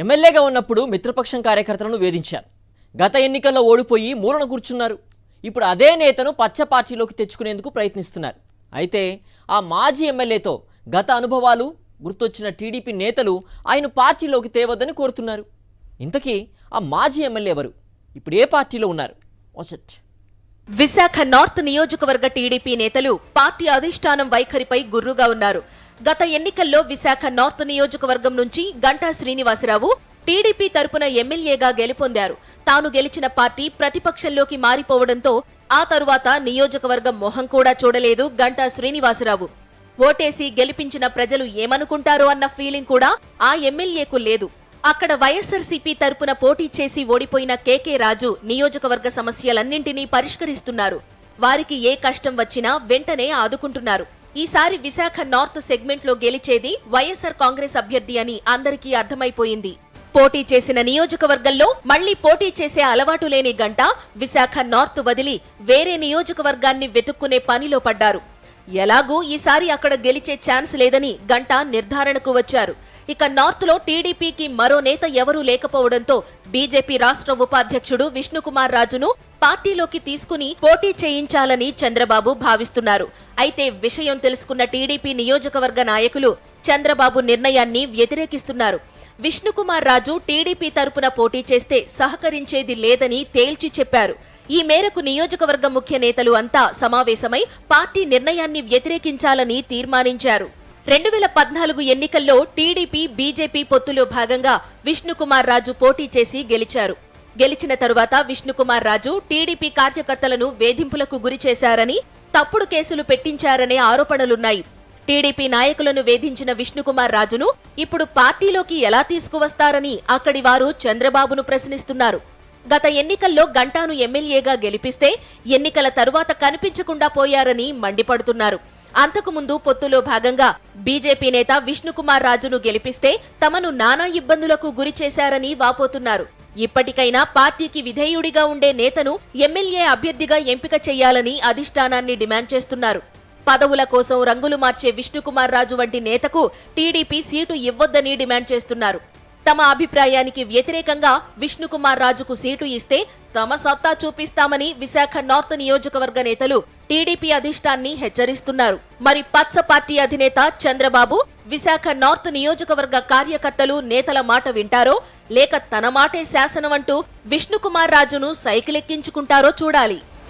ఎమ్మెల్యేగా ఉన్నప్పుడు మిత్రపక్షం కార్యకర్తలను వేధించారు. గత ఎన్నికల్లో ఓడిపోయి మూలన కూర్చున్నారు. ఇప్పుడు అదే నేతను పచ్చ పార్టీలోకి తెచ్చుకునేందుకు ప్రయత్నిస్తున్నారు. అయితే ఆ మాజీ ఎమ్మెల్యేతో గత అనుభవాలు గుర్తొచ్చిన టీడీపీ నేతలు ఆయన పార్టీలోకి తేవద్దని కోరుతున్నారు. ఇంతకీ ఆ మాజీ ఎమ్మెల్యే ఎవరు? ఇప్పుడు ఏ పార్టీలో ఉన్నారు? వాచట్. విశాఖ నార్త్ నియోజకవర్గ టీడీపీ నేతలు పార్టీ అధిష్టానం వైఖరిపై గుర్రుగా ఉన్నారు. గత ఎన్నికల్లో విశాఖ నార్త్ నియోజకవర్గం నుంచి గంటా శ్రీనివాసరావు టీడీపీ తరపున ఎమ్మెల్యేగా గెలుపొందారు. తాను గెలిచిన పార్టీ ప్రతిపక్షంలోకి మారిపోవడంతో ఆ తరువాత నియోజకవర్గం మొహం కూడా చూడలేదు గంటా శ్రీనివాసరావు. ఓటేసి గెలిపించిన ప్రజలు ఏమనుకుంటారో అన్న ఫీలింగ్ కూడా ఆ ఎమ్మెల్యేకు లేదు. అక్కడ వైఎస్ఆర్సీపీ తరపున పోటీ చేసి ఓడిపోయిన కేకే రాజు నియోజకవర్గ సమస్యలన్నింటినీ పరిష్కరిస్తున్నారు. వారికి ఏ కష్టం వచ్చినా వెంటనే ఆదుకుంటున్నారు. ఈసారి విశాఖ నార్త్ సెగ్మెంట్ లో గెలిచేది వైఎస్ఆర్ కాంగ్రెస్ అభ్యర్థి అని అందరికీ అర్థమైపోయింది. పోటీ చేసిన నియోజకవర్గంలో మళ్లీ పోటీ చేసే అలవాటు లేని గంటా విశాఖ నార్త్ వదిలి వేరే నియోజకవర్గాన్ని వెతుక్కునే పనిలో పడ్డారు. ఎలాగూ ఈసారి అక్కడ గెలిచే ఛాన్స్ లేదని గంటా నిర్ధారణకు వచ్చారు. ఇక నార్త్ లో టీడీపీకి మరో నేత ఎవరూ లేకపోవడంతో బీజేపీ రాష్ట్ర ఉపాధ్యక్షుడు విష్ణుకుమార్ రాజును పార్టీలోకి తీసుకుని పోటీ చేయించాలని చంద్రబాబు భావిస్తున్నారు. అయితే విషయం తెలుసుకున్న టీడీపీ నియోజకవర్గ నాయకులు చంద్రబాబు నిర్ణయాన్ని వ్యతిరేకిస్తున్నారు. విష్ణుకుమార్ రాజు టీడీపీ తరపున పోటీ చేస్తే సహకరించేది లేదని తేల్చి చెప్పారు. ఈ మేరకు నియోజకవర్గ ముఖ్య నేతలు అంతా సమావేశమై పార్టీ నిర్ణయాన్ని వ్యతిరేకించాలని తీర్మానించారు. 2014 ఎన్నికల్లో టీడీపీ బీజేపీ పొత్తులో భాగంగా విష్ణుకుమార్ రాజు పోటీ చేసి గెలిచారు. గెలిచిన తరువాత విష్ణుకుమార్ రాజు టీడీపీ కార్యకర్తలను వేధింపులకు గురి చేశారని, తప్పుడు కేసులు పెట్టించారనే ఆరోపణలున్నాయి. టీడీపీ నాయకులను వేధించిన విష్ణుకుమార్ రాజును ఇప్పుడు పార్టీలోకి ఎలా తీసుకువస్తారని అక్కడి వారు చంద్రబాబును ప్రశ్నిస్తున్నారు. గత ఎన్నికల్లో గంటాను ఎమ్మెల్యేగా గెలిపిస్తే ఎన్నికల తరువాత కనిపించకుండా పోయారని మండిపడుతున్నారు. అంతకుముందు పొత్తులో భాగంగా బీజేపీ నేత విష్ణుకుమార్ రాజును గెలిపిస్తే తమను నానా ఇబ్బందులకు గురి చేశారని వాపోతున్నారు. ఇప్పటికైనా పార్టీకి విధేయుడిగా ఉండే నేతను ఎమ్మెల్యే అభ్యర్థిగా ఎంపిక చేయాలని అధిష్టానాన్ని డిమాండ్ చేస్తున్నారు. పదవుల కోసం రంగులు మార్చే విష్ణుకుమార్ రాజు వంటి నేతకు టీడీపీ సీటు ఇవ్వొద్దని డిమాండ్ చేస్తున్నారు. తమ అభిప్రాయానికి వ్యతిరేకంగా విష్ణుకుమార్ రాజుకు సీటు ఇస్తే తమ సత్తా చూపిస్తామని విశాఖ నార్త్ నియోజకవర్గ నేతలు టీడీపీ అధిష్టాన్ని హెచ్చరిస్తున్నారు. మరి పచ్చ పార్టీ అధినేత చంద్రబాబు విశాఖ నార్త్ నియోజకవర్గ కార్యకర్తలు నేతల మాట వింటారో లేక తన మాటే శాసనమంటూ విష్ణుకుమార్ రాజును సైకిలెక్కించుకుంటారో చూడాలి.